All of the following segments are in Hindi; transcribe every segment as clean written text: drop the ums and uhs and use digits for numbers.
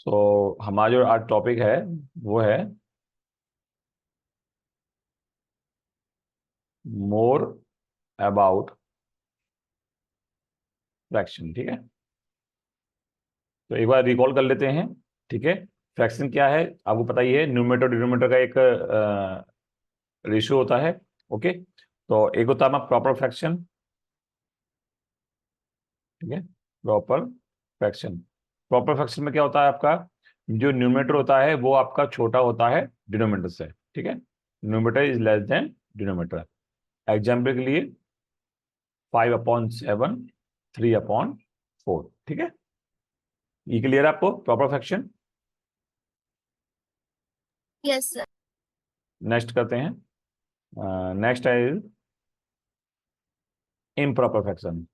हमारा जो आज टॉपिक है वो है मोर अबाउट फ्रैक्शन। ठीक है, तो एक बार रिकॉल कर लेते हैं। ठीक है, फ्रैक्शन क्या है आपको पता ही है, न्यूमरेटर डिनोमिनेटर का एक रेशियो होता है। ओके, तो एक होता है प्रॉपर फ्रैक्शन। ठीक है, प्रॉपर फ्रैक्शन। प्रॉपर फ्रैक्शन में क्या होता है, आपका जो न्यूमरेटर होता है वो आपका छोटा होता है डिनोमिनेटर से। ठीक है, numerator is less than denominator. Example के लिए 5/7, 3/4। ठीक है, ये क्लियर है आपको proper fraction. Yes sir. Next करते हैं। नेक्स्ट है इम्प्रॉपर फ्रैक्शन।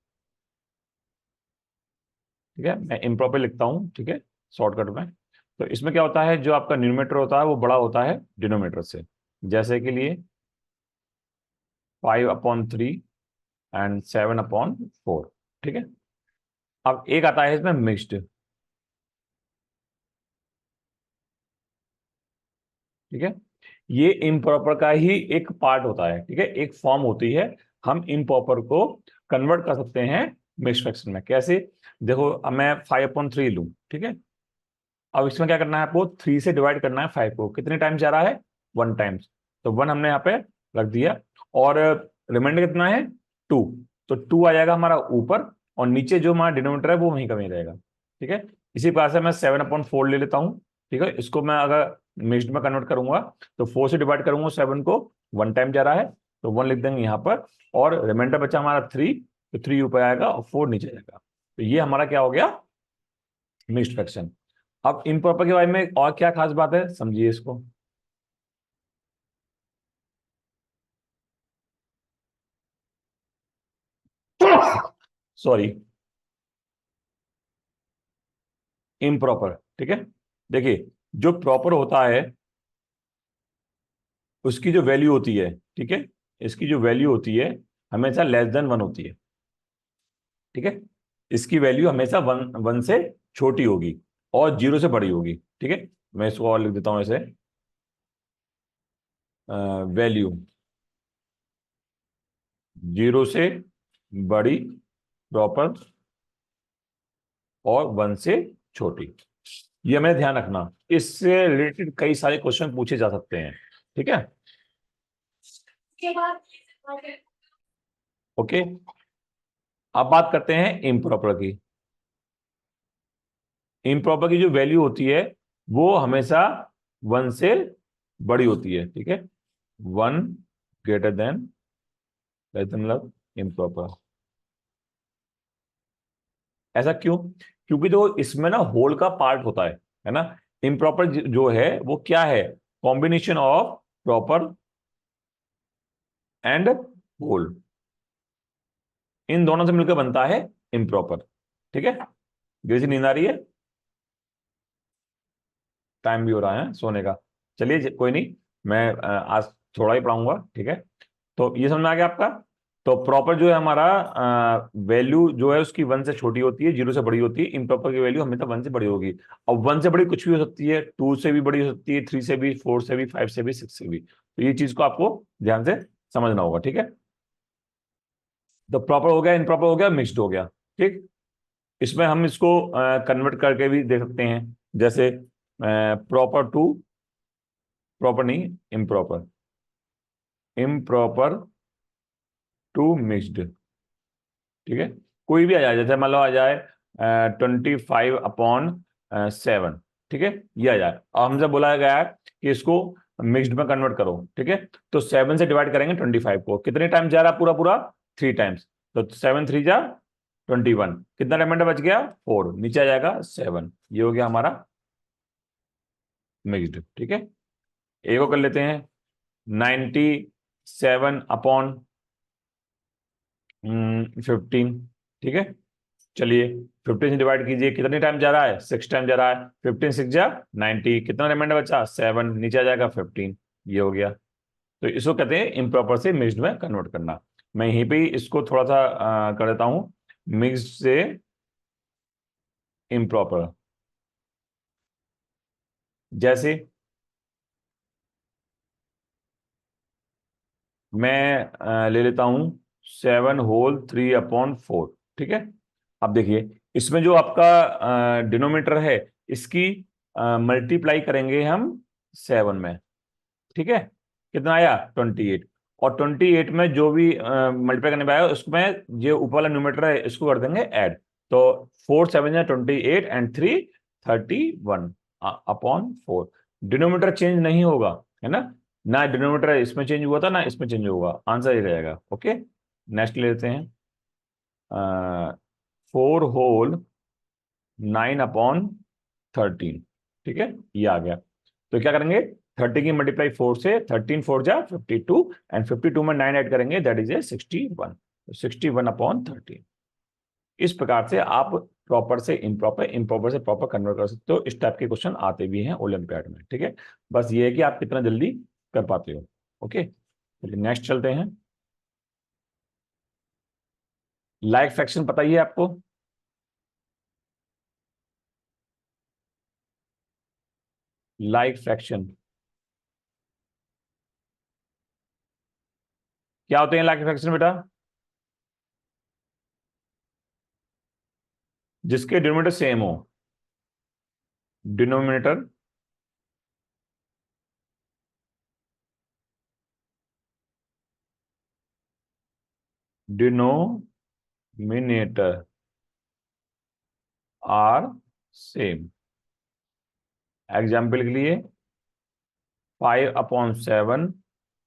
ठीक है, मैं इम्प्रॉपर लिखता हूँ। ठीक है, शॉर्टकट में। तो इसमें क्या होता है, जो आपका न्यूमरेटर होता है वो बड़ा होता है डिनोमिनेटर से। जैसे के लिए 5/3 एंड 7/4। ठीक है, अब एक आता है इसमें मिक्स्ड। ठीक है, ये इम्प्रॉपर का ही एक पार्ट होता है। ठीक है, एक फॉर्म होती है। हम इम्प्रॉपर को कन्वर्ट कर सकते हैं मिक्स्ड फ्रैक्शन में। कैसे, देखो अब मैं 5/3 लूं। ठीक है, अब इसमें क्या करना है, आपको 3 से डिवाइड करना है 5 को। कितने टाइम्स जा रहा है, 1 टाइम्स। तो 1 हमने यहाँ पे रख दिया, और रिमाइंडर कितना है, 2। तो 2 आ जाएगा हमारा ऊपर, और नीचे जो हमारा डिनोमिनेटर है वो वहीं का वहीं रहेगा। ठीक है, इसी प्रकार से मैं 7/4 ले लेता हूँ। ठीक है, इसको मैं अगर मिक्स्ड में कन्वर्ट करूंगा तो 4 से डिवाइड करूंगा 7 को, 1 टाइम जा रहा है तो 1 लिख देंगे यहाँ पर, और रिमाइंडर बचा हमारा 3। तो 3 ऊपर आएगा और 4 नीचे जाएगा। तो ये हमारा क्या हो गया, मिक्स्ड फ्रैक्शन। अब इम्प्रॉपर के बारे में और क्या खास बात है, समझिए इसको। Sorry, improper. ठीक है, देखिए जो प्रॉपर होता है उसकी जो वैल्यू होती है, ठीक है, इसकी जो वैल्यू होती है हमेशा लेस देन 1 होती है। ठीक है, इसकी वैल्यू हमेशा 1 से छोटी होगी और 0 से बड़ी होगी। ठीक है, मैं इसको और लिख देता हूं ऐसे, वैल्यू 0 से बड़ी प्रॉपर और 1 से छोटी। ये हमें ध्यान रखना, इससे रिलेटेड कई सारे क्वेश्चन पूछे जा सकते हैं। ठीक है, ओके। अब बात करते हैं इम्प्रॉपर की। इम्प्रॉपर की जो वैल्यू होती है वो हमेशा 1 से बड़ी होती है। ठीक है, 1 ग्रेटर देन, मतलब इम्प्रॉपर। ऐसा क्यों, क्योंकि जो इसमें ना होल का पार्ट होता है ना। इम्प्रॉपर जो है वो क्या है, combination of proper and whole, इन दोनों से मिलकर बनता है इम्प्रॉपर। ठीक है, जैसे नींद आ रही है, टाइम भी हो रहा है सोने का। चलिए कोई नहीं, मैं आज थोड़ा ही पढ़ाऊंगा। ठीक है, तो ये समझ में आ गया आपका। तो प्रॉपर जो है हमारा वैल्यू जो है उसकी 1 से छोटी होती है, 0 से बड़ी होती है। इम्प्रॉपर की वैल्यू हमेशा 1 से बड़ी होगी। और 1 से बड़ी कुछ भी हो सकती है, 2 से भी बड़ी हो सकती है, 3 से भी, 4 से भी, 5 से भी, 6 से भी। तो ये चीज को आपको ध्यान से समझना होगा। ठीक है, तो प्रॉपर हो गया, इम्प्रॉपर हो गया, मिक्स्ड हो गया। ठीक, इसमें हम इसको कन्वर्ट करके भी दे सकते हैं, जैसे प्रॉपर टू, प्रॉपर नहीं, इम्प्रॉपर, इम्प्रॉपर टू मिक्स्ड। ठीक है, कोई भी आ जाए, जैसे मान लो आ जाए 25/7। ठीक है, ये आ जाए और हमसे बोला गया है कि इसको मिक्स्ड में कन्वर्ट करो। ठीक है, तो 7 से डिवाइड करेंगे 25 को। कितने टाइम जा रहा है, पूरा पूरा 3 टाइम्स। तो 7×3 जा 21, कितना रिमाइंडर बच गया, 4, नीचे आ जाएगा 7। ये हो गया हमारा मिक्स्ड। ठीक है, एक को कर लेते हैं 97/15। ठीक है, चलिए 15 से डिवाइड कीजिए, कितने टाइम जा रहा है, 6 टाइम जा रहा है। 15 6 जा 90, कितना रिमाइंडर बचा, 7, नीचे आ जाएगा 15। ये हो गया। तो इसको कहते हैं इम्प्रॉपर से मिक्स्ड में कन्वर्ट करना। मैं यहीं पे ही इसको थोड़ा सा कर देता हूं, मिक्स्ड से इम्प्रॉपर। जैसे मैं ले लेता हूं 7 होल 3/4, ठीक है। अब देखिए इसमें जो आपका डिनोमिनेटर है इसकी मल्टीप्लाई करेंगे हम 7 में, ठीक है। कितना आया 28, और 28 में जो भी मल्टीप्लाई करने पे आया उसमें जो ऊपर वाला न्यूमरेटर है इसको कर देंगे ऐड। तो 4 7 28 एंड 3 31 अपॉन 4। डिनोमिनेटर चेंज नहीं होगा, है ना। ना डिनोमिनेटर इसमें चेंज हुआ था ना इसमें चेंज होगा, आंसर ही रहेगा। ओके, नेक्स्ट लेते हैं 4 होल 9/13, ठीक है, ये आ गया। तो क्या करेंगे 30 की मल्टीप्लाई 4 से, 13 4 जा 52, एंड 52 में 9 ऐड करेंगे दैट इज ए 61, 61/13। इस प्रकार से आप प्रॉपर से इम्प्रॉपर, इम्प्रॉपर से प्रॉपर कन्वर्ट कर सकते हो। इस टाइप के क्वेश्चन आते भी हैं ओलंपियाड में, ठीक है। बस ये है कि आप कितना जल्दी कर पाते हो। ओके, चलिए नेक्स्ट चलते हैं। लाइक फ्रैक्शन पता ही है आपको। लाइक फ्रैक्शन क्या होते हैं लाइक फ्रैक्शन बेटा? जिसके डिनोमिनेटर सेम हो। Denominator denominator are same. Example के लिए 5/7,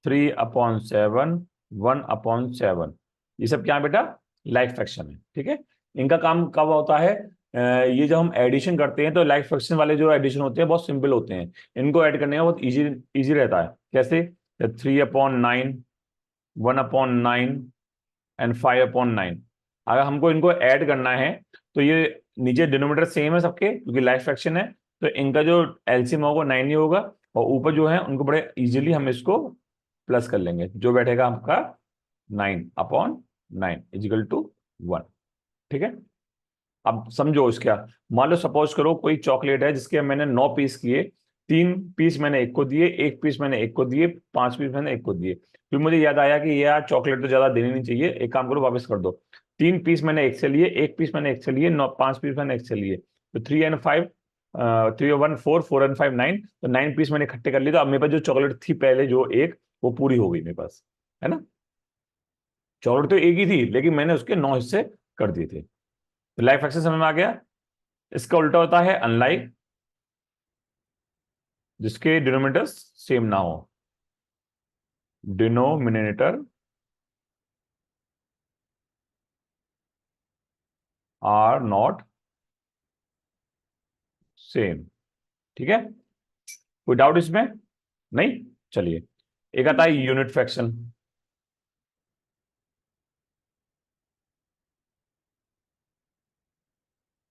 3/7, 1/7, ये सब क्या है बेटा? लाइक फ्रैक्शन है, ठीक है। इनका काम कब होता है? ये जब हम एडिशन करते हैं तो लाइक फ्रैक्शन वाले जो एडिशन होते हैं बहुत सिंपल होते हैं, इनको ऐड करने का बहुत इजी इजी रहता है। कैसे? 3/9, 1/9 एंड 5/9। अगर हमको इनको ऐड करना है तो ये नीचे डिनोमिनेटर सेम है सबके क्योंकि लाइक फ्रैक्शन है, तो इनका जो एलसीएम होगा 9 ही होगा, और ऊपर जो है उनको बड़े इजीली हम इसको प्लस कर लेंगे, जो बैठेगा आपका 9/9 = 1, ठीक है। अब समझो इसका, मान लो सपोज करो कोई चॉकलेट है जिसके मैंने 9 पीस किए, 3 पीस मैंने एक को दिए, 1 पीस मैंने एक को दिए, 5 पीस मैंने एक को दिए। फिर मुझे याद आया कि यार चॉकलेट तो ज्यादा देनी नहीं चाहिए, एक काम करो वापस कर दो। 3 पीस मैंने एक से लिए, 1 पीस मैंने एक से लिए, 5 पीस मैंने एक से लिए, तो 3 and 5, 3 और 1 4, 4 and 5 9, तो 9 पीस मैंने इकट्ठे कर लिए। तो अब मेरे पास जो चॉकलेट थी पहले जो एक, वो पूरी हो गई मेरे पास, है ना। चॉकलेट तो एक ही थी लेकिन मैंने उसके 9 हिस्से कर दिए थे। तो लाइफ एक्शन समझ में आ गया। इसका उल्टा होता है अनलाइक, जिसके डिनोमिनेटर सेम ना हो। डिनोमिनेटर आर नॉट सेम, ठीक है। कोई डाउट इसमें? नहीं, चलिए एक आता है यूनिट फ्रैक्शन।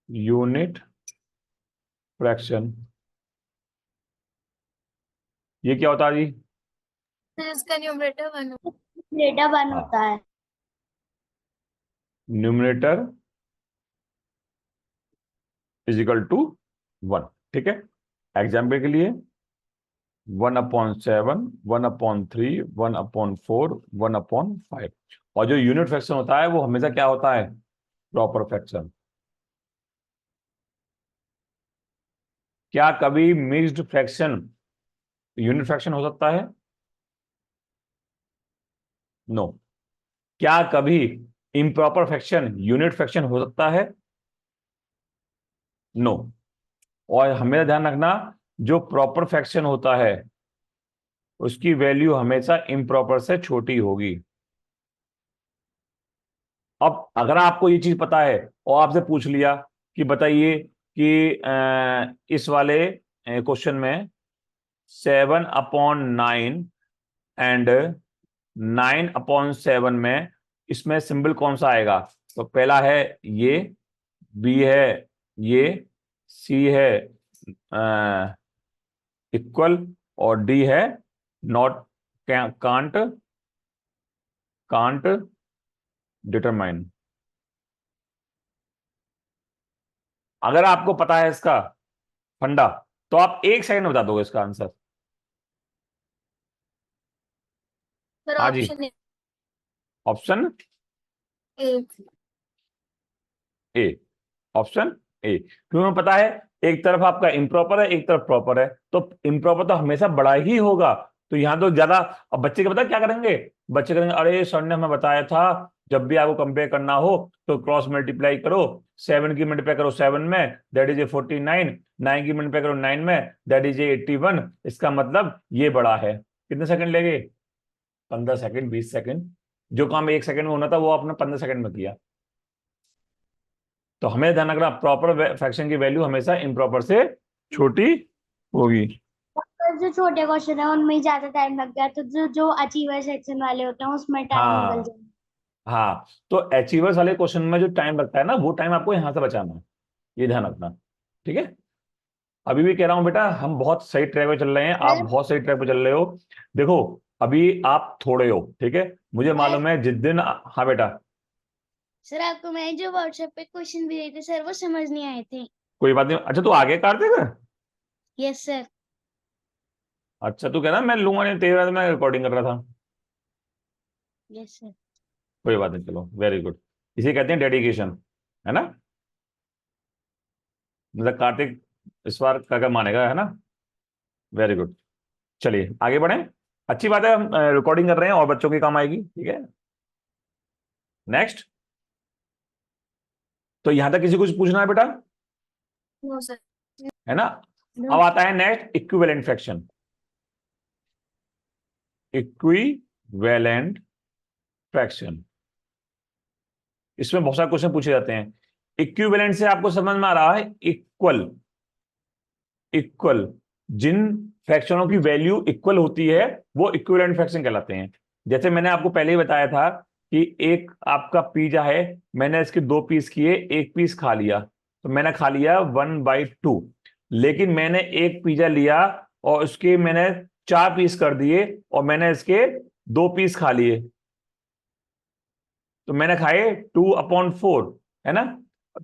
यूनिट फ्रैक्शन ये क्या होता है जी? फिर इसका न्यूमरेटर 1 हाँ, होता है। न्यूमरेटर = 1, ठीक है। एग्जाम्पल के लिए 1/7, 1/3, 1/4, 1/5। और जो यूनिट फ्रैक्शन होता है वो हमेशा क्या होता है? Proper fraction. क्या कभी मिक्स्ड फ्रैक्शन यूनिट फ्रैक्शन हो सकता है? नो। क्या कभी इम्प्रॉपर फ्रैक्शन यूनिट फ्रैक्शन हो सकता है? नो। और हमें ध्यान रखना, जो प्रॉपर फ्रैक्शन होता है उसकी वैल्यू हमेशा इम्प्रॉपर से छोटी होगी। अब अगर आपको ये चीज पता है और आपसे पूछ लिया कि बताइए कि इस वाले क्वेश्चन में 7/9 एंड 9/7 में इसमें सिंबल कौन सा आएगा? तो पहला है ये, बी है ये, सी है इक्वल, और डी है नॉट, कांट, कांट डिटरमाइन। अगर आपको पता है इसका फंडा तो आप 1 सेकंड में बता दोगे इसका आंसर। सर हाँ जी, option option A. A. Option A, क्यों हमें पता है एक तरफ आपका इम्प्रॉपर है, एक तरफ प्रॉपर है, तो इम्प्रॉपर तो हमेशा बड़ा ही होगा। तो यहां तो ज्यादा। अब बच्चे के पता क्या करेंगे, बच्चे करेंगे अरे सर ने हमें बताया था जब भी आपको कंपेयर करना हो तो क्रॉस मल्टीप्लाई करो, 7 की मल्टीप्लाई करो 7 में, दैट इज ए 49, 9 की मल्टीप्लाई करो 9 में, दैट इज ए 81। इसका मतलब ये बड़ा है। कितने सेकंड लेंगे? 15 सेकंड, 20 सेकंड। जो काम 1 सेकंड में होना था वो आपने 15 सेकंड में किया। तो हमें ध्यान रखना प्रॉपर फ्रैक्शन की वैल्यू हमेशा इम्प्रॉपर से छोटी होगी। पर जो छोटे क्वेश्चन है उनमें ही ज्यादा टाइम लग गया, तो जो जो अचीवर सेक्शन वाले होते हैं उसमें टाइम निकल हाँ, जाए। हाँ, तो अचीवर्स वाले क्वेश्चन में जो टाइम लगता है ना, वो टाइम आपको यहां से बचाना है, ये ध्यान रखना। ठीक है, अभी भी कह रहा हूं बेटा, हम बहुत सही ट्रैक पे चल रहे हैं, आप सर बहुत सही ट्रैक पे चल रहे हो। देखो, अभी आप थोड़े हो, ठीक है, मुझे मालूम है जिस दिन। हाँ बेटा। सर आपको मैंने जो व्हाट्सएप पे क्वेश्चन भी दिए थे सर वो समझ नहीं आए थे। कोई बात नहीं, अच्छा तू आगे काट देगा। Yes sir. अच्छा, तू कह रहा मैं लूंगा नहीं, तेरे बाद मैं रिकॉर्डिंग कर रहा था। Yes sir. कोई बात नहीं, चलो वेरी गुड। इसे कहते हैं डेडिकेशन, है ना। मतलब कार्तिक इस बार क्या मानेगा, है ना। Very good. चलिए आगे बढ़ें। अच्छी बात है, हम रिकॉर्डिंग कर रहे हैं और बच्चों के काम आएगी, ठीक है। नेक्स्ट। तो यहां तक किसी को कुछ पूछना है बेटा? No sir. है ना। नो। अब आता है next, equivalent fraction. Equivalent fraction, इसमें बहुत सारे क्वेश्चन पूछे जाते हैं। इक्विवेलेंट से आपको समझ में आ रहा है इक्वल। इक्वल, जिन फ्रैक्शनों की वैल्यू इक्वल होती है वो इक्विवेलेंट फ्रैक्शन कहलाते हैं। जैसे मैंने आपको पहले ही बताया था कि एक आपका पिज्जा है, मैंने इसके 2 पीस किए, एक पीस खा लिया, तो मैंने खा लिया 1/2। लेकिन मैंने एक पिज्जा लिया और उसके मैंने 4 पीस कर दिए और मैंने इसके 2 पीस खा लिए, तो मैंने खाए 2/4, है ना।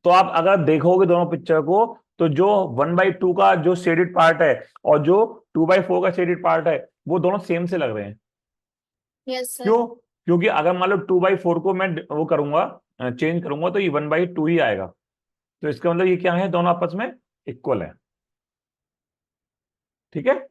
तो आप अगर देखोगे दोनों पिक्चर को, तो जो 1/2 का जो शेडेड पार्ट है और जो 2/4 का शेडेड पार्ट है, वो दोनों सेम से लग रहे हैं। Yes sir. क्यों? क्योंकि अगर मान लो 2/4 को मैं वो करूंगा, चेंज करूंगा, तो ये 1/2 ही आएगा। तो इसका मतलब ये क्या है, दोनों आपस में इक्वल है। ठीक है।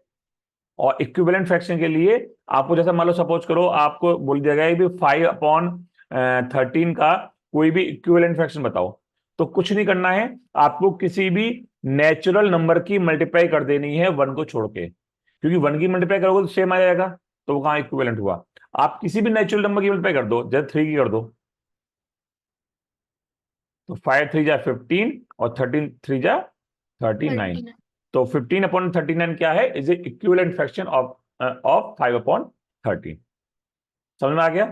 और इक्विवेलेंट फ्रैक्शन के लिए आपको जैसा मान लो, सपोज करो आपको बोल दिया गया है भी 5/13 का कोई भी इक्विवेलेंट फ्रैक्शन बताओ, तो कुछ नहीं करना है, आपको किसी भी नेचुरल नंबर की मल्टीप्लाई कर देनी है 1 को छोड़ के, क्योंकि 1 की मल्टीप्लाई करोगे तो सेम आ जाएगा, तो वो कहां इक्विवेलेंट हुआ। आप किसी भी नेचुरल नंबर की मल्टीप्लाई कर दो, जैसे 3 की कर दो, तो 5 3 जा 15 और 13 3 जा 39। 39। तो 15/39 क्या है, is a equivalent fraction of of 5/13। समझ में आ गया?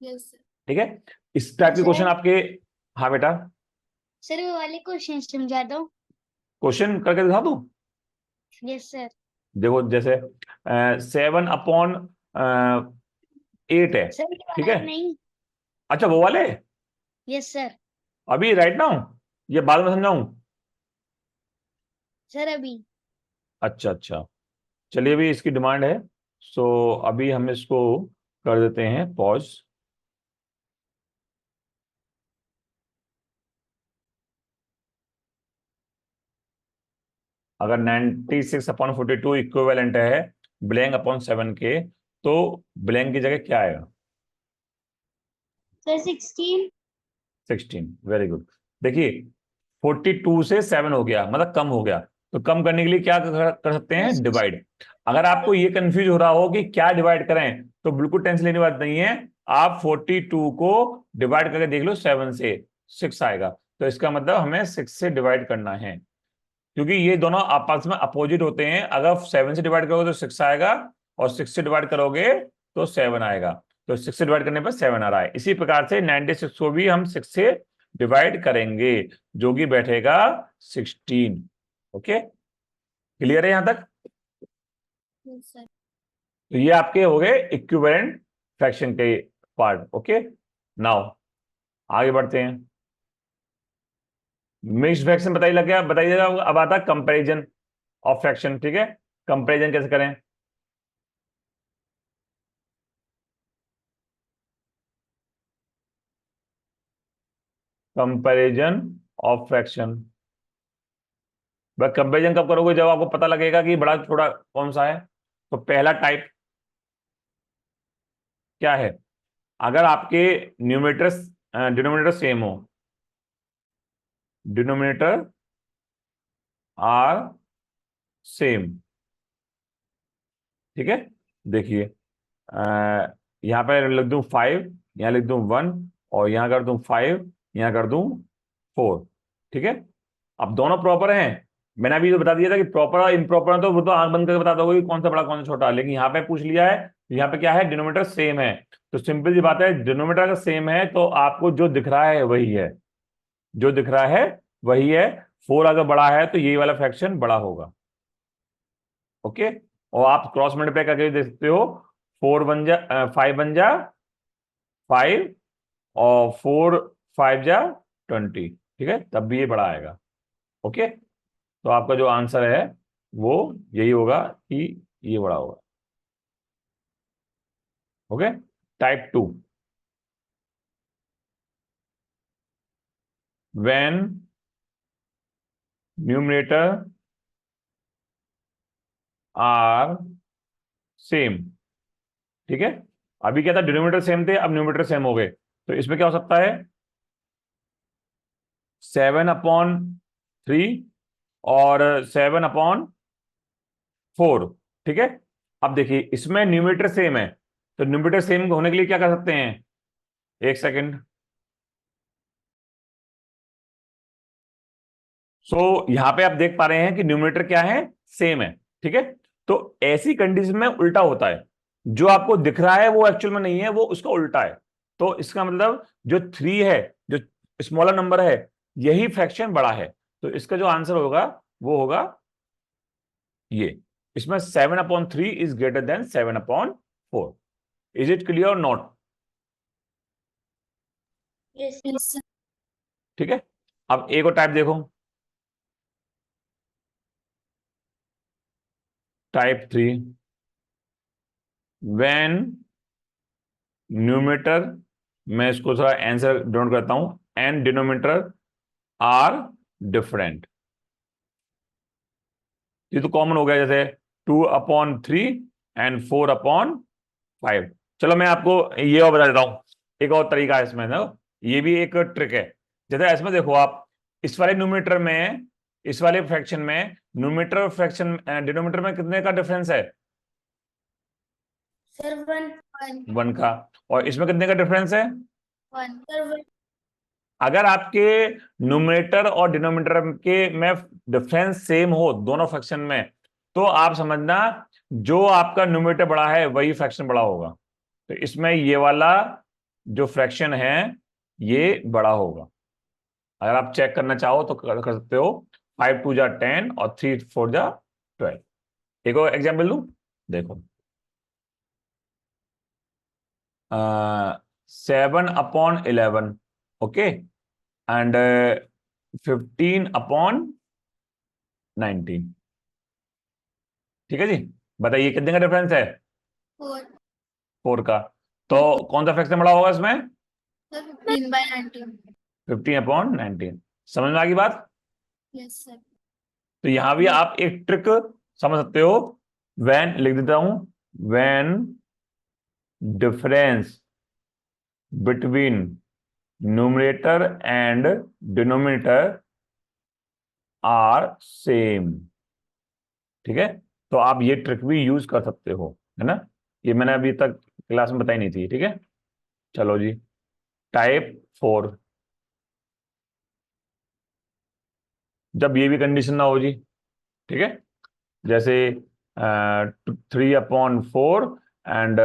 Yes sir. ठीक है। इस टाइप के क्वेश्चन सर आपके। हाँ बेटा। सर वो वाले क्वेश्चन समझा दो। क्वेश्चन करके दिखा दूं? Yes sir. देखो, जैसे 7/8 है, सर ये ठीक है। वाला नहीं। अच्छा, वो वाले यस सर। अभी राइट नाउ, ये बाद में समझाऊं? सर अभी। अच्छा, अच्छा, चलिए, अभी इसकी डिमांड है, सो अभी हम इसको कर देते हैं पॉज। अगर 96/42 इक्विवेलेंट है ब्लैंक/7 के, तो ब्लैंक की जगह क्या आएगा? सर 16। 16, very good. देखिए, 42 से 7 हो गया, मतलब कम हो गया, तो कम करने के लिए क्या कर सकते हैं, डिवाइड। अगर आपको ये कंफ्यूज हो रहा हो कि क्या डिवाइड करें, तो बिल्कुल टेंशन लेने की बात नहीं है। आप 42 को डिवाइड करके देख लो 7 से, 6 आएगा, तो इसका मतलब हमें 6 से डिवाइड करना है, क्योंकि ये दोनों आपस में अपोजिट होते हैं। अगर 7 से डिवाइड करोगे तो 6 आएगा, और 6 से डिवाइड करोगे तो 7 आएगा। तो 6 से डिवाइड करने पर 7 आ रहा है। इसी प्रकार से 96 को भी हम 6 से डिवाइड करेंगे, जो कि बैठेगा 16। ओके, क्लियर है यहां तक? Yes sir. तो ये आपके हो गए इक्विवेलेंट फ्रैक्शन के पार्ट। ओके, नाउ आगे बढ़ते हैं। मिक्स्ड फ्रैक्शन बताइए, लग गया, बताइएगा। अब आता कंपैरिजन। ऑफ फ्रैक्शन, ठीक है। कंपेरिजन कैसे करें? Comparison of fraction. बस कंपेरिजन कब करोगे? जब आपको पता लगेगा कि बड़ा छोटा कौन सा है। तो पहला टाइप क्या है? अगर आपके न्यूमरेटर डिनोमिनेटर सेम हो, डिनोमिनेटर आर सेम, ठीक है। देखिए, यहाँ पे लिख दूं 5, यहाँ लिख दूं 1, और यहाँ कर दूं 5, यहाँ कर दूं 4, ठीक है। अब दोनों प्रॉपर हैं। मैंने अभी तो बता दिया था कि प्रॉपर और इम्प्रॉपर है, तो वो तो आंख बंद करके बता दोगे कि कौन सा बड़ा कौन सा छोटा, लेकिन यहाँ पे पूछ लिया है, यहाँ पे क्या है, डिनोमिनेटर सेम है। तो सिंपल सी बात है, डिनोमिनेटर अगर सेम है तो आपको जो दिख रहा है वही है, जो दिख रहा है वही है। 4 अगर बड़ा है तो ये वाला फ्रैक्शन बड़ा होगा, ओके। और आप क्रॉस मल्टीप्लाई करके देख सकते हो, 4 बन जा 5 बन जा 5, और 4 5 जा 20, ठीक है, तब भी ये बड़ा आएगा, ओके। तो आपका जो आंसर है वो यही होगा कि ये बड़ा होगा, okay. Type 2, when numerator are same, ठीक है। अभी क्या था, डिनोमिनेटर सेम थे, अब न्यूमरेटर सेम हो गए, तो इसमें क्या हो सकता है, 7/3 और 7/4, ठीक है। अब देखिए, इसमें न्यूमरेटर सेम है, तो न्यूमरेटर सेम होने के लिए क्या कर सकते हैं, एक सेकंड। यहां पे आप देख पा रहे हैं कि न्यूमरेटर क्या है, सेम है, ठीक है। तो ऐसी कंडीशन में उल्टा होता है, जो आपको दिख रहा है वो एक्चुअल में नहीं है, वो उसका उल्टा है। तो इसका मतलब जो 3 है, जो स्मॉलर नंबर है, यही फ्रैक्शन बड़ा है। तो इसका जो आंसर होगा वो होगा ये। इसमें 7/3 is greater than 7/4। Is it clear और नॉट? यस। ठीक है। अब एक और टाइप देखो, टाइप 3, व्हेन न्यूमरेटर, मैं इसको थोड़ा आंसर डोंट करता हूं, एंड डिनोमिनेटर आर डिफरेंट। ये तो कॉमन हो गया, जैसे 2/3 एंड 4/5। चलो मैं आपको ये और बता देता हूं, एक और तरीका है इसमें ना, ये भी एक ट्रिक है। जैसे इसमें देखो आप, इस वाले न्यूमरेटर में, इस वाले फ्रैक्शन में, न्यूमरेटर और फ्रैक्शन डिनोमिनेटर में कितने का डिफरेंस है, सर 1 1 का। और इसमें कितने का डिफरेंस है, 1 सर 1। अगर आपके न्यूमरेटर और डिनोमिनेटर के में डिफरेंस सेम हो दोनों फ्रैक्शन में, तो आप समझना जो आपका न्यूमरेटर बड़ा है वही फ्रैक्शन बड़ा होगा। तो इसमें ये वाला जो फ्रैक्शन है ये बड़ा होगा। अगर आप चेक करना चाहो तो कर सकते हो, 5 2 जा 10 और 3 4 जा 12। एक और एग्जाम्पल दूं, देखो, 7/11, ओके, एंड 15/19, ठीक है जी। बताइए कितने का डिफरेंस है, 4 4 का। तो कौन सा फ्रैक्शन बड़ा होगा इसमें, सर 15/19। 15/19। समझ में आ गई बात? Yes sir. तो यहां भी आप एक ट्रिक समझ सकते हो, व्हेन लिख देता हूं, when difference between numerator and denominator are same, ठीक है। तो आप ये ट्रिक भी यूज कर सकते हो, है ना। ये मैंने अभी तक क्लास में बताई नहीं थी, ठीक है। चलो जी, टाइप 4, जब ये भी कंडीशन ना हो जी, ठीक है। जैसे 3/4 एंड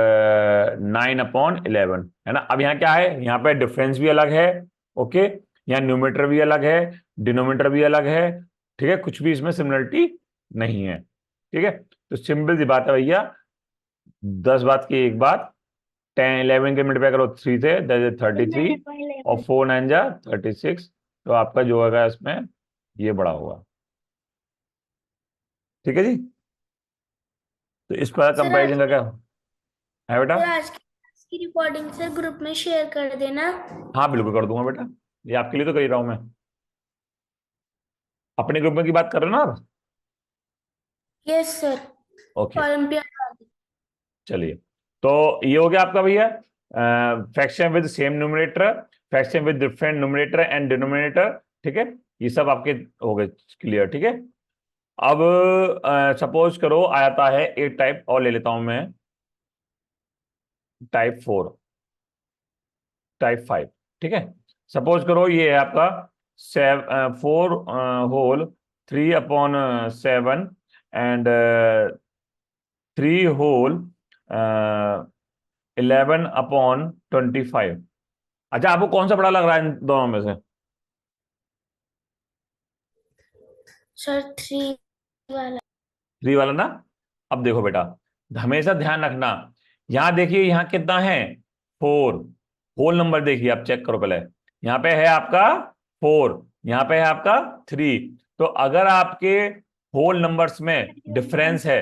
9/11, है ना। अब यहाँ क्या है, यहाँ पे डिफरेंस भी अलग है, ओके। यहाँ न्यूमरेटर भी अलग है, डिनोमिनेटर भी अलग है, ठीक है। कुछ भी इसमें सिमिलरिटी नहीं है, ठीक है। तो सिंपल सी बात है भैया, 10 बात की एक बात, 10 11 के मल्टीप्लाई करो 3 से, दैट इज 33, और 4 9 जा 36। तो आपका जो होगा इसमें ये बड़ा होगा, ठीक है जी। तो इस पर सर कंपैरिजन का क्या है बेटा? सर आज की रिकॉर्डिंग सर ग्रुप में शेयर कर देना। हाँ बिल्कुल कर दूंगा बेटा, ये आपके लिए तो कर ही रहा हूं मैं। अपने ग्रुप में की बात कर रहे हो ना आप? Yes sir. Okay, olympiad. चलिए। तो ये हो गया आपका भैया fraction with same numerator, fraction with different numerator and denominator. ठीक है, ये सब आपके हो गए क्लियर। ठीक है, अब सपोज करो आता है एक टाइप और ले लेता हूं मैं, टाइप 4, टाइप 5। ठीक है, सपोज करो ये है आपका 4 होल 3/7 एंड 3 होल 11/25। अच्छा, आपको कौन सा बड़ा लग रहा है इन दोनों में से? सर 3 वाला। 3 वाला ना? अब देखो बेटा, हमेशा ध्यान रखना, यहां देखिए यहाँ कितना है 4, होल नंबर देखिए, आप चेक करो पहले। यहाँ पे है आपका 4, यहाँ पे है आपका 3। तो अगर आपके होल नंबर्स में डिफरेंस है,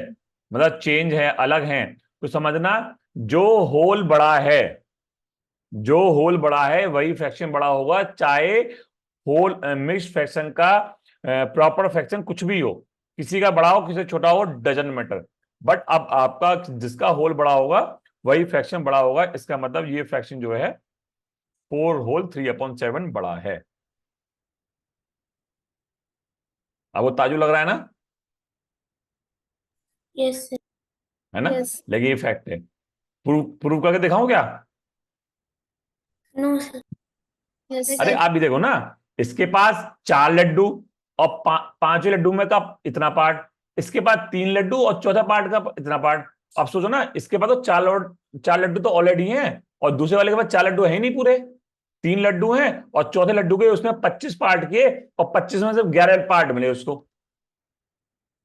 मतलब चेंज है, अलग है, तो समझना जो होल बड़ा है, जो होल बड़ा है वही फ्रैक्शन बड़ा होगा, चाहे होल मिक्स्ड फ्रैक्शन का प्रॉपर फ्रैक्शन कुछ भी हो, किसी का बड़ा हो किसी का छोटा हो, डजंट मैटर। बट अब आपका जिसका होल बड़ा होगा वही फ्रैक्शन बड़ा होगा, इसका मतलब ये फ्रैक्शन जो है 4 होल 3/7 बड़ा है। अब वो ताजु लग रहा है ना? Yes sir. है ना? यस। लेकिन ये फैक्ट है। प्रूव प्रूव करके दिखाऊं क्या? No sir. यस अरे सर। आप भी देखो ना, इसके पास 4 लड्डू और 5वें लड्डू में का इतना पार्ट, इसके पास 3 लड्डू और चौथा पार्ट का इतना पार्ट। अब सोचो ना, इसके पास तो 4 लड्डू तो ऑलरेडी हैं, और दूसरे वाले के पास 4 लड्डू है ही नहीं पूरे, 3 लड्डू हैं, और चौथे लड्डू के उसने 25 पार्ट किए, और 25 में से 11 पार्ट मिले उसको।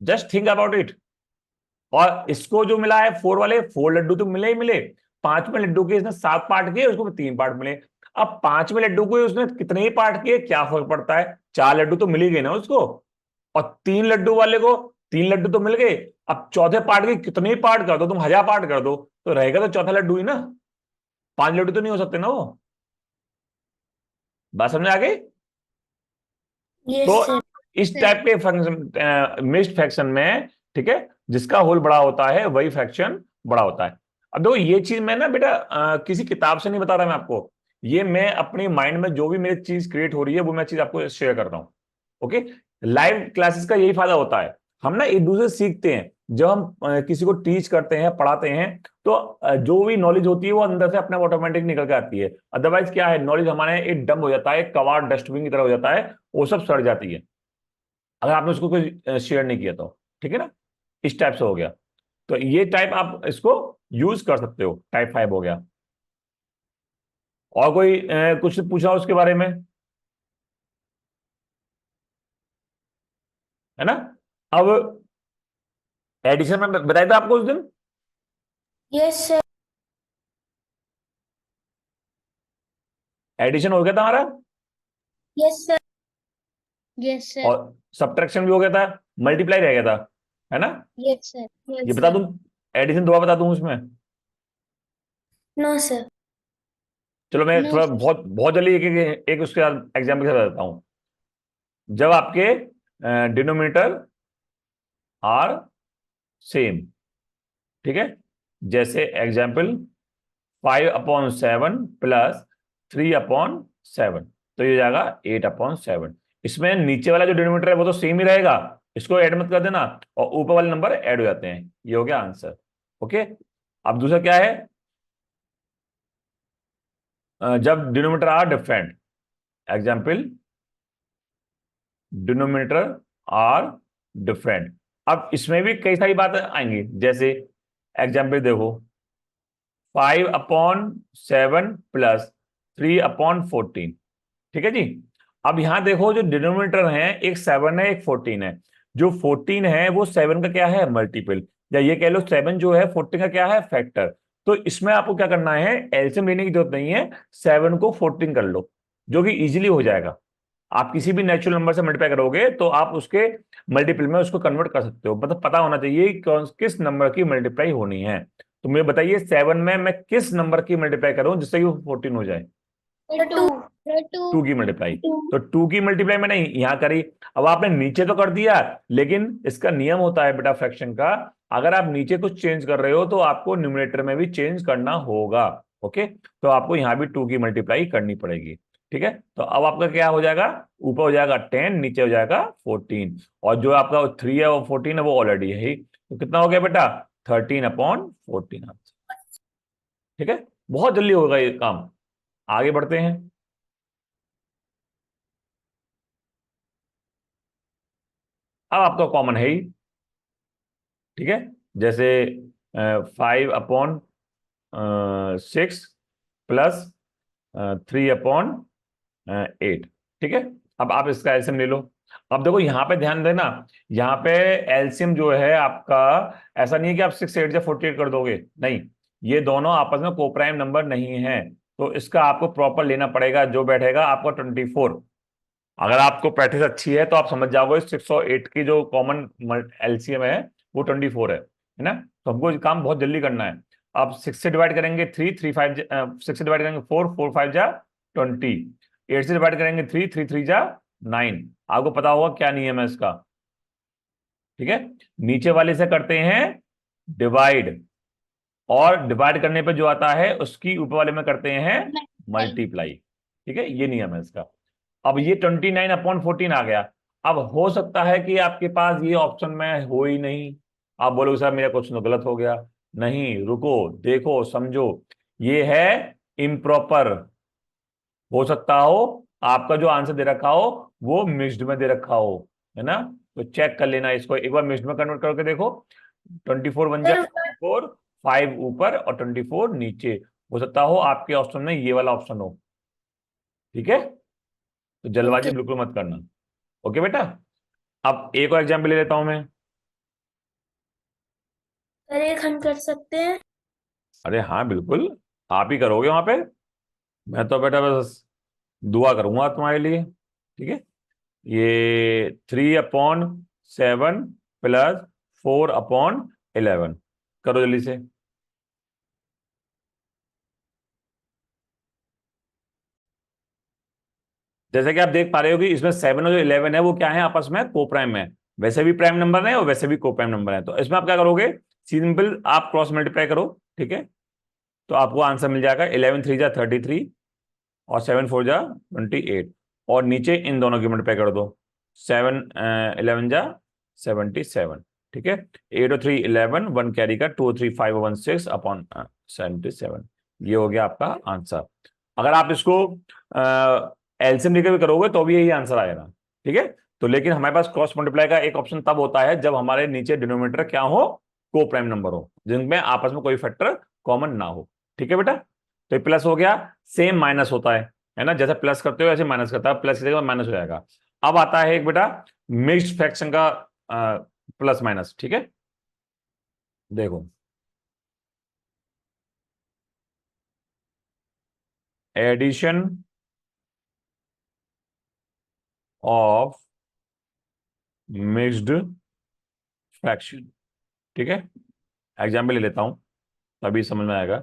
Just think about it. और इसको जो मिला है 4 लड्डू तो मिले ही मिले, 5वें लड्डू के इसने 7 पार्ट किए, उसको 3 पार्ट मिले। अब 5वें लड्डू को उसने कितने ही पार्ट किए, क्या फर्क पड़ता है, 4 लड्डू तो मिल ही गए ना उसको। और 3 लड्डू वाले को 3 लड्डू तो मिल गए। अब चौथे पार्ट के कितने ही पार्ट कर दो तुम, 1000 पार्ट कर दो, तो रहेगा तो चौथा लड्डू ही ना, 5 लड्डू तो नहीं हो सकते ना वो। बात समझ आ गई? यस तो सर। इस टाइप के फंक्शन मिक्स्ड फ्रैक्शन में, ठीक है, जिसका होल बड़ा होता है वही फ्रैक्शन बड़ा होता है। अब देखो ये चीज मैं ना बेटा किसी किताब से नहीं बता रहा मैं आपको, ये मैं अपनी माइंड में जो भी मेरी चीज क्रिएट हो रही है वो मैं चीज आपको शेयर कर रहा हूँ। ओके, लाइव क्लासेस का यही फायदा होता है, हम ना एक दूसरे से सीखते हैं। जब हम किसी को टीच करते हैं, पढ़ाते हैं, तो जो भी नॉलेज होती है वो अंदर से अपने ऑटोमेटिक निकल के आती है। अदरवाइज क्या है, नॉलेज हमारे एक डम हो जाता है, कबाड़ डस्टबिन की तरह हो जाता है, वो सब सड़ जाती है अगर आपने उसको कोई शेयर नहीं किया तो। ठीक है ना? इस टाइप से हो गया। तो ये टाइप आप इसको यूज कर सकते हो, टाइप 5 हो गया। और कोई कुछ पूछा उसके बारे में, है ना? अब एडिशन में बताया था आपको उस दिन, यस सर। एडिशन हो गया था हमारा, यस सर। Yes sir. और सब्ट्रैक्शन भी हो गया था, मल्टीप्लाई रह गया था, है ना? Yes sir. ये यस बता सर। दूं, एडिशन दोबारा बता दूं उसमें? No sir. चलो मैं नो थोड़ा सर। बहुत बहुत जल्दी एक उसके एग्जाम्पल के साथ बताता हूं। जब आपके डिनोमिनेटर आर सेम, ठीक है, जैसे एग्जाम्पल 5/7 प्लस 3/7, तो ये जाएगा 8/7। इसमें नीचे वाला जो डिनोमिनेटर है वो तो सेम ही रहेगा, इसको ऐड मत कर देना, और ऊपर वाले नंबर ऐड हो जाते हैं। ये हो गया आंसर। ओके, अब दूसरा क्या है, जब denominator are different, example denominator are different. अब इसमें भी कई सारी बातें आएंगी, जैसे एग्जाम्पल देखो 5/7 प्लस 3/14। ठीक है जी। अब यहां देखो जो डिनोमिनेटर है, एक 7 है एक 14 है। जो 14 है वो 7 का क्या है, मल्टीपल, या ये कह लो 7 जो है 14 का क्या है, फैक्टर। तो इसमें आपको क्या करना है, एलसीएम लेने की जरूरत नहीं है, 7 को 14 कर लो, जो कि इजीली हो जाएगा। आप किसी भी नेचुरल नंबर से मल्टीप्लाई करोगे तो आप उसके मल्टीपल में उसको कन्वर्ट कर सकते हो, मतलब पता होना चाहिए किस नंबर की मल्टीप्लाई होनी है। तो मुझे बताइए 7 में मैं किस नंबर की मल्टीप्लाई करूं जिससे कि वो 14 हो जाए? टू। 2 की मल्टीप्लाई। तो 2 की मल्टीप्लाई मैंने यहां करी। अब आपने नीचे तो कर दिया, लेकिन इसका नियम होता है बेटा फ्रैक्शन का, अगर आप नीचे कुछ चेंज कर रहे हो तो आपको न्यूमरेटर में भी चेंज करना होगा। ओके, तो आपको यहां भी 2 की मल्टीप्लाई करनी पड़ेगी। ठीक है, तो अब आपका क्या हो जाएगा, ऊपर हो जाएगा 10, नीचे हो जाएगा 14, और जो आपका 3 है और 14 है वो ऑलरेडी है ही। तो कितना हो गया बेटा, 13/14। ठीक है, बहुत जल्दी होगा ये काम। आगे बढ़ते हैं। अब आपका कॉमन है ही। ठीक है, जैसे 5/6 प्लस 3/8। ठीक है, अब आप इसका एलसीएम ले लो। अब देखो यहां पे ध्यान देना, यहाँ पे एलसीएम जो है आपका, ऐसा नहीं है कि आप 6 8 या 48 कर दोगे, नहीं, ये दोनों आपस में कोप्राइम नंबर नहीं है, तो इसका आपको प्रॉपर लेना पड़ेगा, जो बैठेगा आपका 24। अगर आपको प्रैक्टिस अच्छी है तो आप समझ जाओगे 6 और 8 की जो कॉमन एलसीएम है वो 24 है ना। तो हमको ये काम बहुत जल्दी करना है। आप 6 से डिवाइड करेंगे 3 3 5, 6 से डिवाइड करेंगे 4 4 5 जा 20, 8 से डिवाइड करेंगे 3 3 3 जा 9। आपको पता होगा क्या नियम है इसका। ठीक है, नीचे वाले से करते हैं डिवाइड, और डिवाइड करने पे जो आता है उसकी ऊपर वाले में करते हैं मल्टीप्लाई। ठीक है, ये नियम है इसका। अब ये 29/14 आ गया। अब हो सकता है कि आपके पास ये ऑप्शन में हो ही नहीं, आप बोलोगे सर मेरा क्वेश्चन तो गलत हो गया। नहीं, रुको, देखो, समझो, ये है इम्प्रॉपर। हो सकता हो आपका जो आंसर दे रखा हो वो मिक्स्ड में दे रखा हो, है ना। तो चेक कर लेना इसको एक बार, मिक्स्ड में कन्वर्ट करके देखो। 24 बन जाए, सर 24, 5 ऊपर और 24 नीचे। हो सकता हो आपके ऑप्शन में ये वाला ऑप्शन हो। ठीक है, तो जल्दबाजी ओके बिल्कुल मत करना। ओके बेटा, अब एक और एग्जाम्पल ले लेता हूं मैं। सर, एक हम कर सकते हैं। अरे हाँ बिल्कुल, आप ही करोगे वहां पे, मैं तो बेटा बस दुआ करूंगा तुम्हारे लिए। ठीक है, ये 3/7 प्लस 4/11, करो जल्दी से। जैसे कि आप देख पा रहे हो कि इसमें 7 और जो 11 है वो क्या है, आपस में को प्राइम है, वैसे भी प्राइम नंबर है और वैसे भी को प्राइम नंबर है। तो इसमें आप क्या करोगे, सिंपल आप क्रॉस मल्टीप्लाई करो। ठीक है, तो आपको आंसर मिल जाएगा 11 3 जा 33 और 7 4 जा 28, और नीचे इन दोनों की मल्टीप्लाई कर दो, 7 11 जा 77। ठीक है, 8 और 3 11, 1 कैरी का, 2 और 3 5 और 1 6/77। ये हो गया आपका आंसर। अगर आप इसको एलसीएम लेकर भी करोगे तो भी यही आंसर आएगा। ठीक है, तो लेकिन हमारे पास क्रॉस मल्टीप्लाई का एक ऑप्शन तब होता है जब हमारे नीचे डिनोमिनेटर क्या हो, को प्राइम नंबर हो, जिनमें आपस में कोई फैक्टर कॉमन ना हो। ठीक है बेटा, तो ये प्लस हो गया। सेम माइनस होता है ना, जैसे प्लस करते हो ऐसे माइनस करता है, प्लस की जगह माइनस हो जाएगा। अब आता है एक बेटा मिक्स्ड फ्रैक्शन का प्लस माइनस। ठीक है, देखो, एडिशन ऑफ मिक्स्ड फ्रैक्शन। ठीक है, एग्जाम्पल ले लेता हूं तभी समझ में आएगा।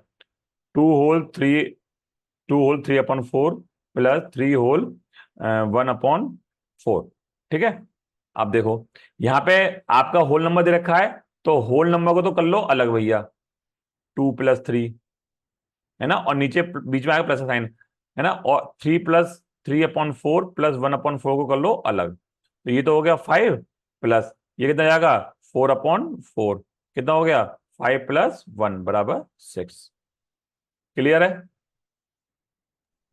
2 होल 3/4 प्लस 3 होल 1/4। ठीक है, अब देखो यहां पे आपका होल नंबर दे रखा है, तो होल नंबर को तो कर लो अलग भैया, 2 + 3, है ना, और नीचे बीच में आएगा प्लस साइन, है ना, और 3 + 3/4 प्लस 1/4 को कर लो अलग। तो ये तो हो गया 5 प्लस ये कितना जाएगा 4/4, कितना हो गया 5 + 1 = 6। क्लियर है?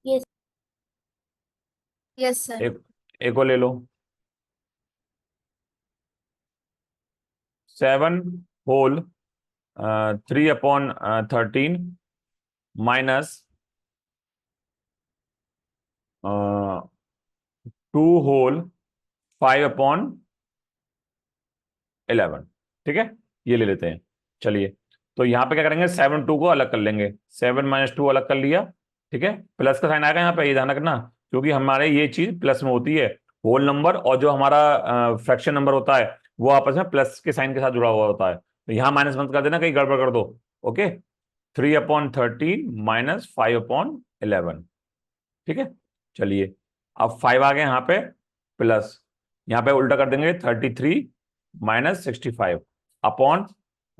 Yes yes sir. एक और ले लो, 7 होल 3/13 माइनस 2 होल 5/11। ठीक है, ये ले लेते हैं। चलिए, तो यहां पे क्या करेंगे, 7 2 को अलग कर लेंगे, 7 - 2 अलग कर लिया। ठीक है, प्लस का साइन आएगा यहाँ पे, ये ध्यान रखना, क्योंकि हमारे ये चीज प्लस में होती है, होल नंबर और जो हमारा फ्रैक्शन नंबर होता है वो आपस में प्लस के साइन के साथ जुड़ा हुआ होता है। तो यहाँ माइनस मत कर देना, कहीं गड़बड़ कर दो। ओके, 3/13 माइनस 5/11, ठीक है। चलिए, अब 5 आ गए यहाँ पे, प्लस यहाँ पे उल्टा कर देंगे 33 माइनस 65 अपॉन,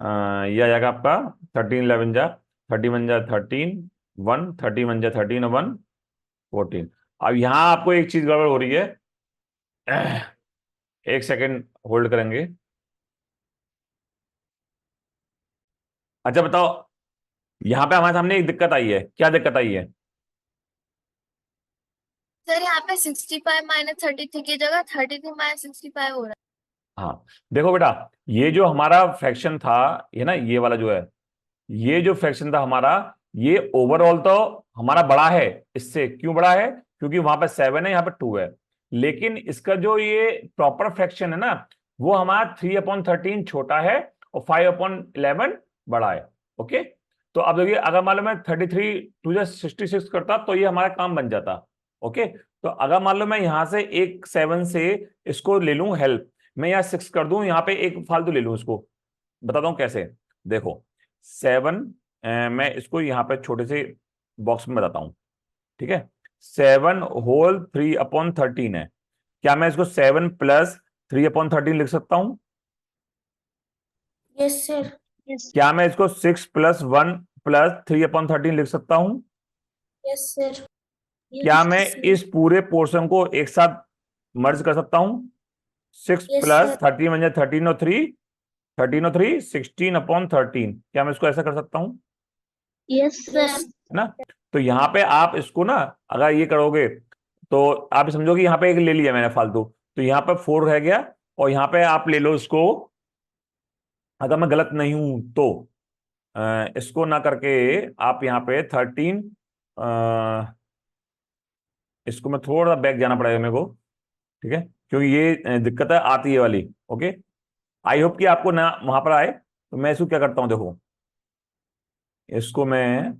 यह आ जाएगा आपका 13 11 जा 31 जा 13 1 31 जा 13 1 14। अब यहाँ आपको एक चीज गड़बड़ हो रही है, एक सेकेंड होल्ड करेंगे। अच्छा बताओ, यहाँ पे हमारे सामने एक दिक्कत आई है, क्या दिक्कत आई है? सर यहाँ पे 65 माइनस 33 की जगह 33 माइनस 65 हो रहा हाँ, देखो बेटा, ये जो हमारा फ्रैक्शन था, ये ना, ये वाला जो है, ये जो फ्रैक्शन था हमारा, ये ओवरऑल तो हमारा बड़ा है इससे। क्यों बड़ा है? क्योंकि वहां पे 7 है, यहाँ पे 2 है। लेकिन इसका जो ये प्रॉपर फ्रैक्शन है ना, वो हमारा 3/13 छोटा है और 5/11 बड़ा है। ओके, तो अब देखिए, अगर मान लो मैं 33 टू जा 66 करता तो ये हमारा काम बन जाता। ओके, तो अगर मान लो मैं यहाँ से एक 7 से इसको ले लूं हेल्प, मैं यहाँ 6 कर दूं, यहाँ पे एक फालतू ले लूं इसको, बताता हूँ कैसे। देखो 7, मैं इसको यहाँ पे छोटे से बॉक्स में बताता हूँ, ठीक है। 7 होल 3/13 है, क्या मैं इसको 7 प्लस 3/13 लिख सकता हूँ? Yes sir. यस क्या मैं इसको 6 प्लस 1 प्लस 3/13 लिख सकता हूँ? Yes sir. क्या मैं इस पूरे पोर्शन को एक साथ मर्ज कर सकता हूँ? 6 Yes, प्लस sir. 13 बन जाए 13 और 3 16/13, क्या मैं इसको ऐसा कर सकता हूँ? Yes sir. Yes. है ना। तो यहाँ पे आप इसको ना, अगर ये करोगे तो आप समझो कि यहाँ पे एक ले लिया मैंने फालतू, तो यहाँ पे 4 रह गया, और यहाँ पे आप ले लो इसको, अगर मैं गलत नहीं हूं तो इसको ना करके आप यहाँ पे 13, इसको मैं थोड़ा बैक जाना पड़ेगा मेरे को, ठीक है, क्योंकि ये दिक्कत है आती है वाली। ओके, आई होप कि आपको ना वहां पर आए। तो मैं इसको क्या करता हूं, देखो इसको मैं,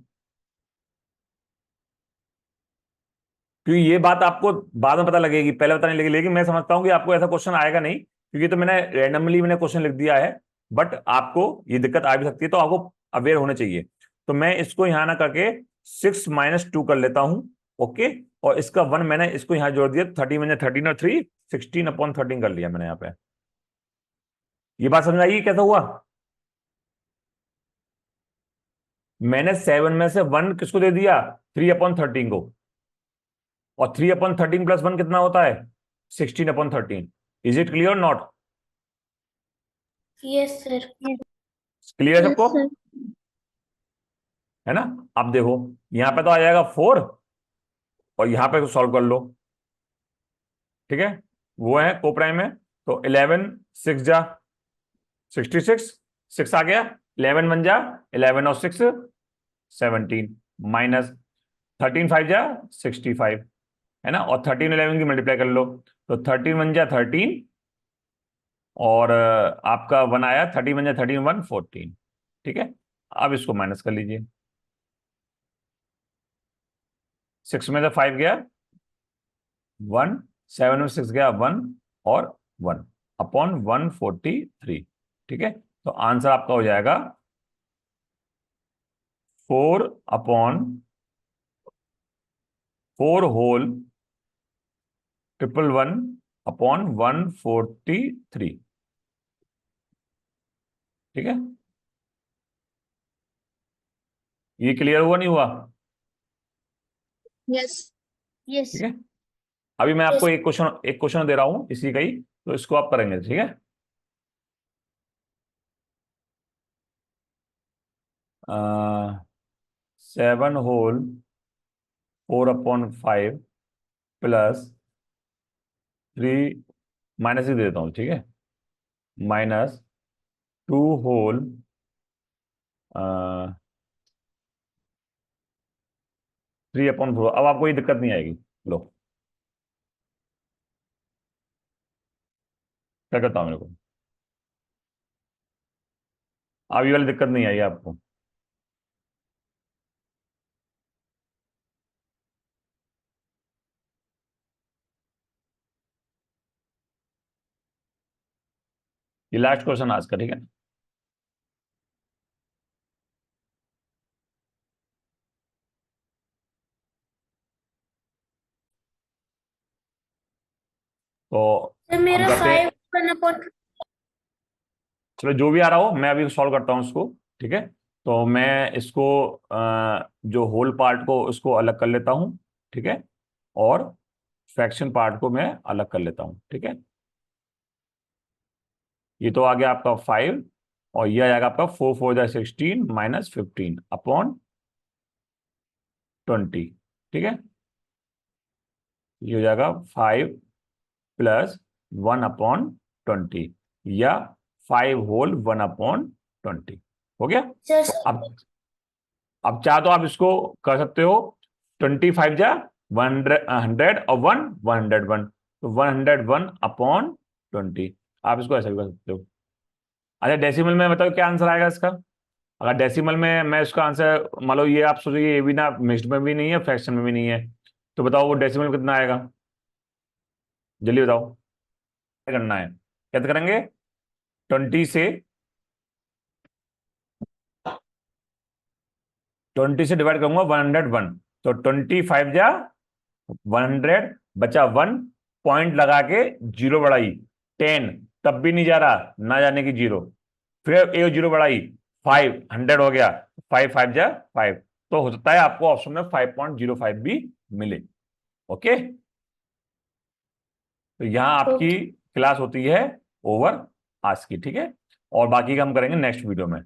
क्योंकि ये बात आपको बाद में पता लगेगी, पहले पता नहीं लगेगी, लेकिन मैं समझता हूं कि आपको ऐसा क्वेश्चन आएगा नहीं, क्योंकि तो मैंने रैंडमली क्वेश्चन लिख दिया है। बट आपको ये दिक्कत आ भी सकती है, तो आपको अवेयर होने चाहिए। तो मैं इसको यहां ना करके 6 - 2 कर लेता हूं। ओके, और इसका 1 मैंने इसको यहां जोड़ दिया, 30 में 13 और 3 16/13 कर लिया मैंने यहाँ पे। ये बात समझ आई कैसा हुआ? मैंने 7 में से 1 किसको दे दिया? 3/13 को, और 3/13 प्लस 1 कितना होता है? 16/13। Is it clear not? Yes, sir. Clear है यस सबको? सर। है ना। अब देखो, यहां पे तो आ जाएगा 4, और यहां पे सॉल्व कर लो, ठीक है, वो है को प्राइम है। तो 11 6 जा 66, 6 आ गया, 11 1 जा 11 और 6 17, माइनस 13 5 जा 65, है ना, और 13 11 की मल्टीप्लाई कर लो, तो 13 1 जा 13, और आपका 1 आया, 30 1 जा 13 1 14, ठीक है। अब इसको माइनस कर लीजिए, 6 में से 5 गया 1, 7 में 6 गया 1 और 1 अपॉन 143, ठीक है। तो आंसर आपका हो जाएगा 4/4 होल 111 अपॉन 143, ठीक है। ये क्लियर हुआ नहीं हुआ? यस यस ठीक है, अभी मैं आपको Yes. एक क्वेश्चन दे रहा हूं इसी का ही, तो इसको आप करेंगे, ठीक है। 7 होल 4/5 प्लस 3, माइनस ही दे देता हूं, ठीक है, माइनस 2 होल 3/4। अब आपको ये दिक्कत नहीं आएगी। लो, क्या करता हूं मेरे को, अब ये वाली दिक्कत नहीं आई आपको। ये लास्ट क्वेश्चन आज का, ठीक है। तो सर हम मेरा करते हैं, 5 चलो जो भी आ रहा हो मैं अभी सॉल्व करता हूँ इसको, ठीक है। तो मैं इसको जो होल पार्ट को उसको अलग कर लेता हूँ, ठीक है, और फ्रैक्शन पार्ट को मैं अलग कर लेता हूँ, ठीक है। ये तो आ गया आपका 5, और ये आ जाएगा आपका 4 4 जा 16 माइनस 15 अपॉन 20, ठीक है। ये हो जाएगा 5 प्लस 1 अपॉन 20, या 5 होल 1 अपॉन 20, हो गया। सर अब चाह तो आप इसको कर सकते हो 25 जा 100 और 101, तो 101 अपॉन 20, आप इसको ऐसा भी कर सकते हो। अच्छा डेसिमल में बताओ क्या आंसर आएगा इसका। अगर डेसिमल में मैं इसका आंसर, मान लो ये आप सोचिए ये भी ना मिक्स्ड में भी नहीं है, फ्रैक्शन में भी नहीं है, तो बताओ वो डेसिमल में कितना आएगा, जल्दी बताओ क्या करना है, कैसे करेंगे। 20 से डिवाइड करूंगा 101, तो 25 जा 100, बचा 1, पॉइंट लगा के जीरो बढ़ाई 10, तब भी नहीं जा रहा, ना जाने की जीरो, फिर एक जीरो बढ़ाई 5, 100 हो गया, 5 5 जा 5, तो हो सकता है आपको ऑप्शन में 5.05 भी मिले। ओके, तो यहाँ आपकी क्लास होती है ओवर आज की, ठीक है, और बाकी का हम करेंगे नेक्स्ट वीडियो में।